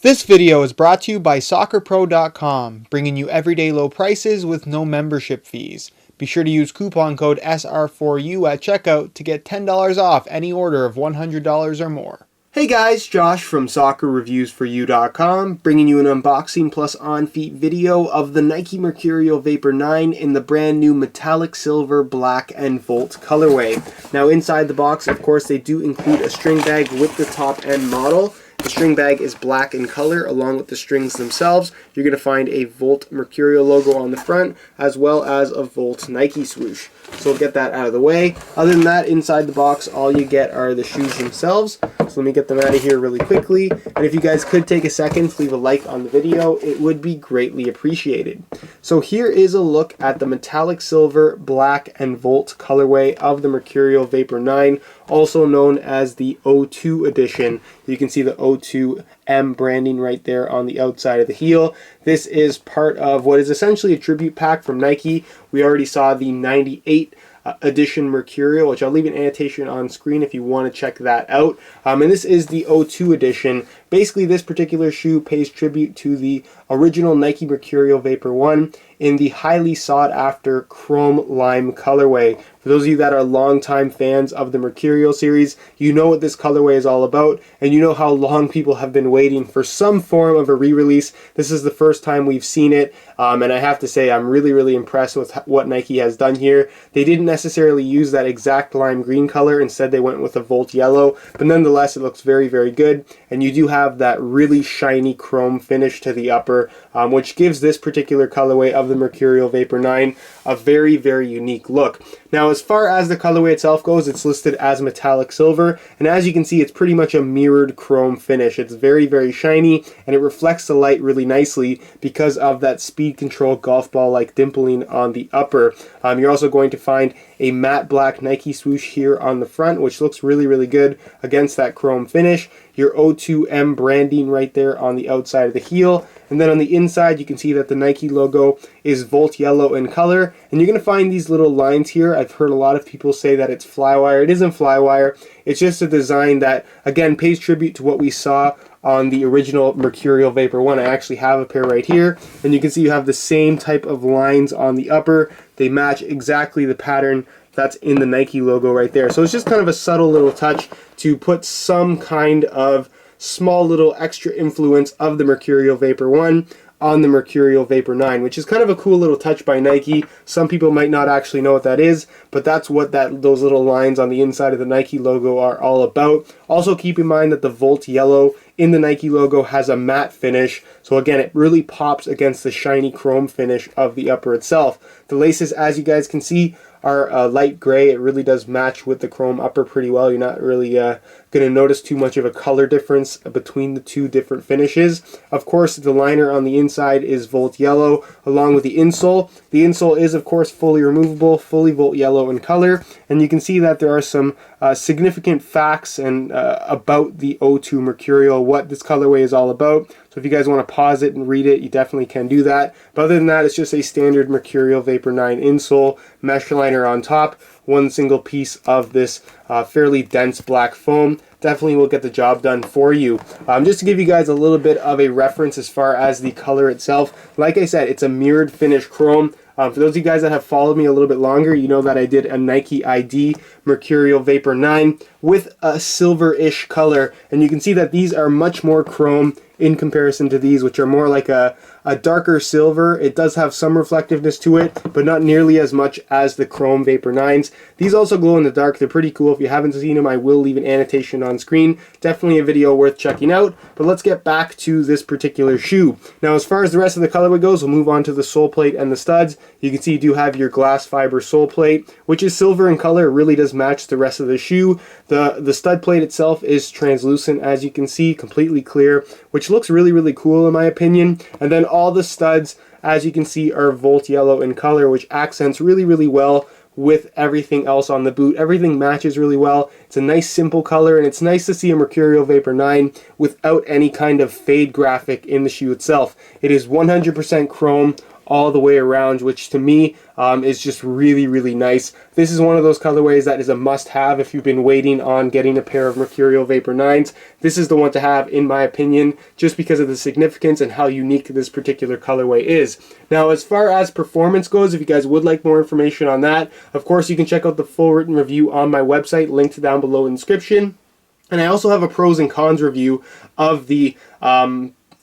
This video is brought to you by SoccerPro.com, bringing you everyday low prices with no membership fees. Be sure to use coupon code SR4U at checkout to get $10 off any order of $100 or more. Hey guys, Josh from SoccerReviewsForYou.com, bringing you an unboxing plus on-feet video of the Nike Mercurial Vapor 9 in the brand new metallic silver, black, and Volt colorway. Now inside the box, of course, they do include a string bag with the top-end model. The string bag is black in color along with the strings themselves. You're going to find a Volt Mercurial logo on the front as well as a Volt Nike swoosh. So we'll get that out of the way. Other than that, inside the box, all you get are the shoes themselves. So let me get them out of here really quickly. And if you guys could take a second to leave a like on the video, it would be greatly appreciated. So here is a look at the metallic silver, black, and Volt colorway of the Mercurial Vapor 9, also known as the O2 edition. You can see the O2M branding right there on the outside of the heel. This is part of what is essentially a tribute pack from Nike. We already saw the 98 edition Mercurial, which I'll leave an annotation on screen if you want to check that out. And this is the O2 edition. Basically, this particular shoe pays tribute to the original Nike Mercurial Vapor 1 in the highly sought after chrome lime colorway. For those of you that are longtime fans of the Mercurial series, you know what this colorway is all about, and you know how long people have been waiting for some form of a re-release. This is the first time we've seen it, and I have to say I'm really impressed with what Nike has done here. They didn't necessarily use that exact lime green color, instead they went with a Volt yellow, but nonetheless it looks very good, and you do have that really shiny chrome finish to the upper, which gives this particular colorway of the Mercurial Vapor 9 a very unique look. Now, as far as the colorway itself goes, it's listed as metallic silver, and as you can see, it's pretty much a mirrored chrome finish. It's very shiny, and it reflects the light really nicely because of that speed control golf ball like dimpling on the upper. You're also going to find a matte black Nike swoosh here on the front, which looks really good against that chrome finish. Your O2M branding right there on the outside of the heel. And then on the inside, you can see that the Nike logo is Volt yellow in color. And you're going to find these little lines here. I've heard a lot of people say that it's flywire. It isn't flywire. It's just a design that, again, pays tribute to what we saw on the original Mercurial Vapor 1. I actually have a pair right here. And you can see you have the same type of lines on the upper. They match exactly the pattern that's in the Nike logo right there. So it's just kind of a subtle little touch to put some kind of small little extra influence of the Mercurial Vapor 1 on the Mercurial Vapor 9, which is kind of a cool little touch by Nike. Some people might not actually know what that is, but that's what those little lines on the inside of the Nike logo are all about. Also keep in mind that the Volt yellow in the Nike logo has a matte finish, so again, it really pops against the shiny chrome finish of the upper itself. The laces, as you guys can see, are light gray. It really does match with the chrome upper pretty well. You're not really going to notice too much of a color difference between the two different finishes. Of course, the liner on the inside is Volt yellow along with the insole. The insole is, of course, fully removable, fully Volt yellow in color, and you can see that there are some significant facts and about the O2 Mercurial, what this colorway is all about. So if you guys want to pause it and read it, you definitely can do that. But other than that, it's just a standard Mercurial Vapor 9 insole, mesh liner on top, one single piece of this fairly dense black foam. Definitely will get the job done for you. Just to give you guys a little bit of a reference as far as the color itself, like I said, it's a mirrored finish chrome. For those of you guys that have followed me a little bit longer, you know that I did a Nike ID Mercurial Vapor 9 with a silver-ish color, and you can see that these are much more chrome in comparison to these, which are more like a darker silver. It does have some reflectiveness to it, but not nearly as much as the chrome Vapor 9s. These also glow in the dark. They're pretty cool. If you haven't seen them, I will leave an annotation on screen. Definitely a video worth checking out, but let's get back to this particular shoe. Now, as far as the rest of the colorway goes, we'll move on to the sole plate and the studs. You can see you do have your glass fiber sole plate, which is silver in color. It really does match the rest of the shoe. The stud plate itself is translucent, as you can see, completely clear, which looks really cool in my opinion. And then all the studs, as you can see, are Volt yellow in color, which accents really well with everything else on the boot. Everything matches really well. It's a nice simple color, and it's nice to see a Mercurial Vapor 9 without any kind of fade graphic in the shoe itself. It is 100% chrome all the way around, which to me is just really nice. This is one of those colorways that is a must-have if you've been waiting on getting a pair of Mercurial Vapor 9s. This is the one to have, in my opinion, just because of the significance and how unique this particular colorway is. Now, as far as performance goes, if you guys would like more information on that, of course, you can check out the full written review on my website, linked down below in the description. And I also have a pros and cons review of the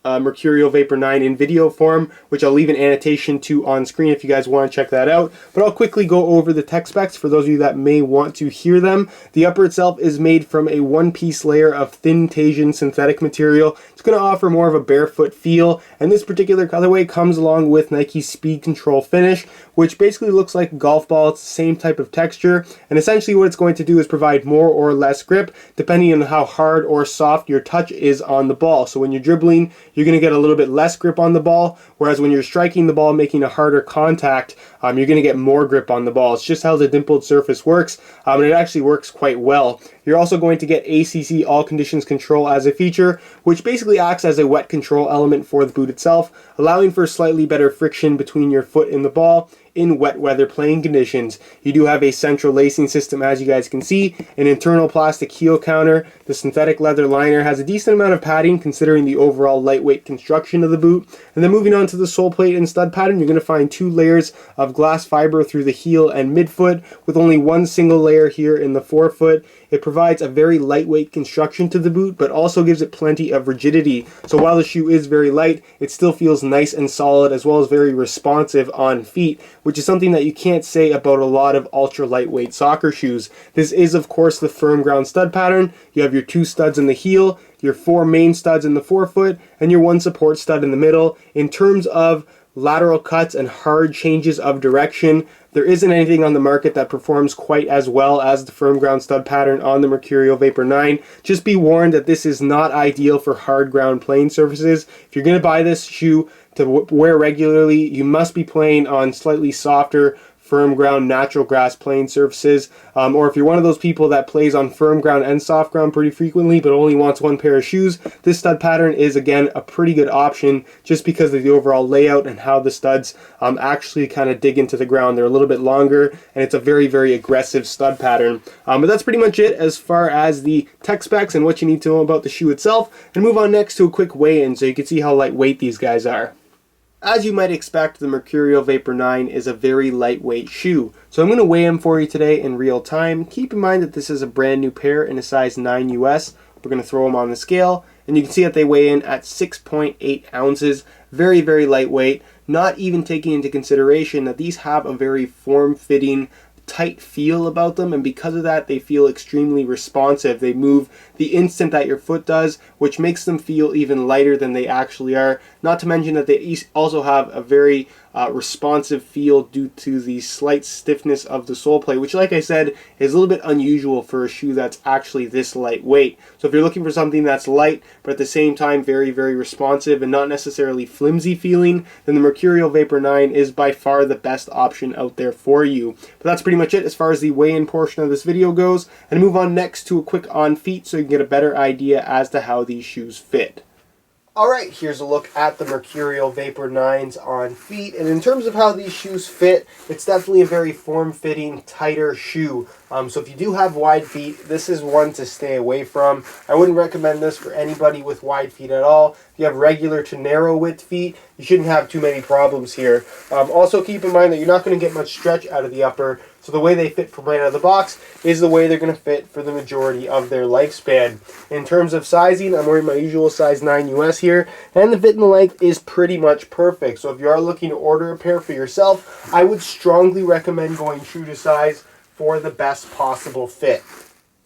Mercurial Vapor 9 in video form, which I'll leave an annotation to on screen if you guys want to check that out. But I'll quickly go over the tech specs for those of you that may want to hear them. The upper itself is made from a one-piece layer of thin Tasian synthetic material. It's going to offer more of a barefoot feel, and this particular colorway comes along with Nike's Speed Control finish, which basically looks like a golf ball. It's the same type of texture, and essentially what it's going to do is provide more or less grip depending on how hard or soft your touch is on the ball. So when you're dribbling, you're going to get a little bit less grip on the ball, whereas when you're striking the ball, making a harder contact, you're going to get more grip on the ball. It's just how the dimpled surface works, and it actually works quite well. You're also going to get ACC All Conditions Control as a feature, which basically acts as a wet control element for the boot itself, allowing for slightly better friction between your foot and the ball in wet weather playing conditions. You do have a central lacing system, as you guys can see, an internal plastic heel counter. The synthetic leather liner has a decent amount of padding considering the overall lightweight construction of the boot. And then moving on to the sole plate and stud pattern, you're going to find 2 layers of glass fiber through the heel and midfoot, with only one single layer here in the forefoot. It provides a very lightweight construction to the boot, but also gives it plenty of rigidity. So while the shoe is very light, it still feels nice and solid, as well as very responsive on feet, which is something that you can't say about a lot of ultra lightweight soccer shoes. This is, of course, the firm ground stud pattern. You have your 2 studs in the heel, your 4 main studs in the forefoot, and your 1 support stud in the middle. In terms of lateral cuts and hard changes of direction, there isn't anything on the market that performs quite as well as the firm ground stud pattern on the Mercurial Vapor 9. Just be warned that this is not ideal for hard ground playing surfaces. If you're going to buy this shoe to wear regularly, you must be playing on slightly softer firm ground natural grass playing surfaces, or if you're one of those people that plays on firm ground and soft ground pretty frequently but only wants 1 pair of shoes, this stud pattern is again a pretty good option just because of the overall layout and how the studs actually kind of dig into the ground. They're a little bit longer, and it's a very aggressive stud pattern. But that's pretty much it as far as the tech specs and what you need to know about the shoe itself. And move on next to a quick weigh-in so you can see how lightweight these guys are. As you might expect, the Mercurial Vapor 9 is a very lightweight shoe. So I'm going to weigh them for you today in real time. Keep in mind that this is a brand new pair in a size 9 US. We're going to throw them on the scale, and you can see that they weigh in at 6.8 ounces. Very lightweight, not even taking into consideration that these have a very form-fitting, tight feel about them, and because of that they feel extremely responsive. They move the instant that your foot does, which makes them feel even lighter than they actually are. Not to mention that they also have a very responsive feel due to the slight stiffness of the sole plate, which, like I said, is a little bit unusual for a shoe that's actually this lightweight. So if you're looking for something that's light but at the same time very responsive and not necessarily flimsy feeling, then the Mercurial Vapor 9 is by far the best option out there for you. But that's pretty much it as far as the weigh-in portion of this video goes, and move on next to a quick on feet so you can get a better idea as to how these shoes fit. Alright, here's a look at the Mercurial Vapor 9s on feet, and in terms of how these shoes fit, it's definitely a very form-fitting, tighter shoe. So if you do have wide feet, this is one to stay away from. I wouldn't recommend this for anybody with wide feet at all. If you have regular to narrow width feet, you shouldn't have too many problems here. Also keep in mind that you're not going to get much stretch out of the upper, so the way they fit from right out of the box is the way they're going to fit for the majority of their lifespan. In terms of sizing, I'm wearing my usual size 9 US here, and the fit and the length is pretty much perfect. So if you are looking to order a pair for yourself, I would strongly recommend going true to size for the best possible fit.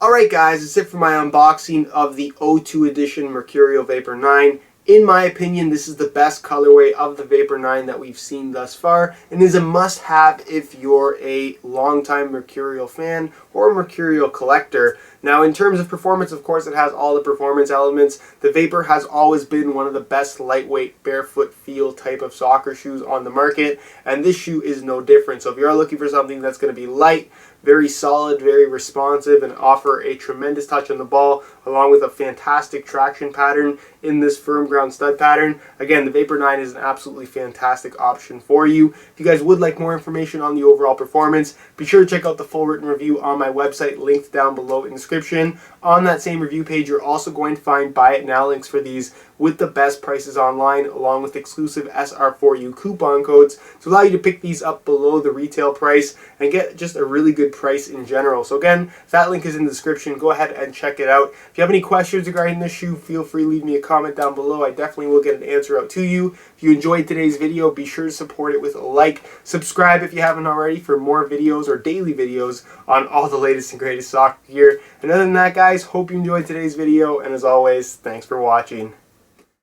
Alright guys, that's it for my unboxing of the O2 edition Mercurial Vapor 9. In my opinion, this is the best colorway of the Vapor 9 that we've seen thus far, and is a must-have if you're a longtime Mercurial fan or a Mercurial collector. Now, in terms of performance, of course, it has all the performance elements. The Vapor has always been one of the best lightweight, barefoot feel type of soccer shoes on the market, and this shoe is no different. So if you're looking for something that's going to be light, very solid, very responsive, and offer a tremendous touch on the ball, along with a fantastic traction pattern in this firm ground stud pattern. Again, the Vapor 9 is an absolutely fantastic option for you. If you guys would like more information on the overall performance, be sure to check out the full written review on my website, linked down below in the description. On that same review page, you're also going to find buy it now links for these with the best prices online, along with exclusive SR4U coupon codes to allow you to pick these up below the retail price and get just a really good price in general. So again, that link is in the description. Go ahead and check it out. If you have any questions regarding this shoe, feel free to leave me a comment down below. I definitely will get an answer out to you. If you enjoyed today's video, be sure to support it with a like. Subscribe if you haven't already for more videos or daily videos on all the latest and greatest soccer gear. And other than that, guys, hope you enjoyed today's video. And as always, thanks for watching.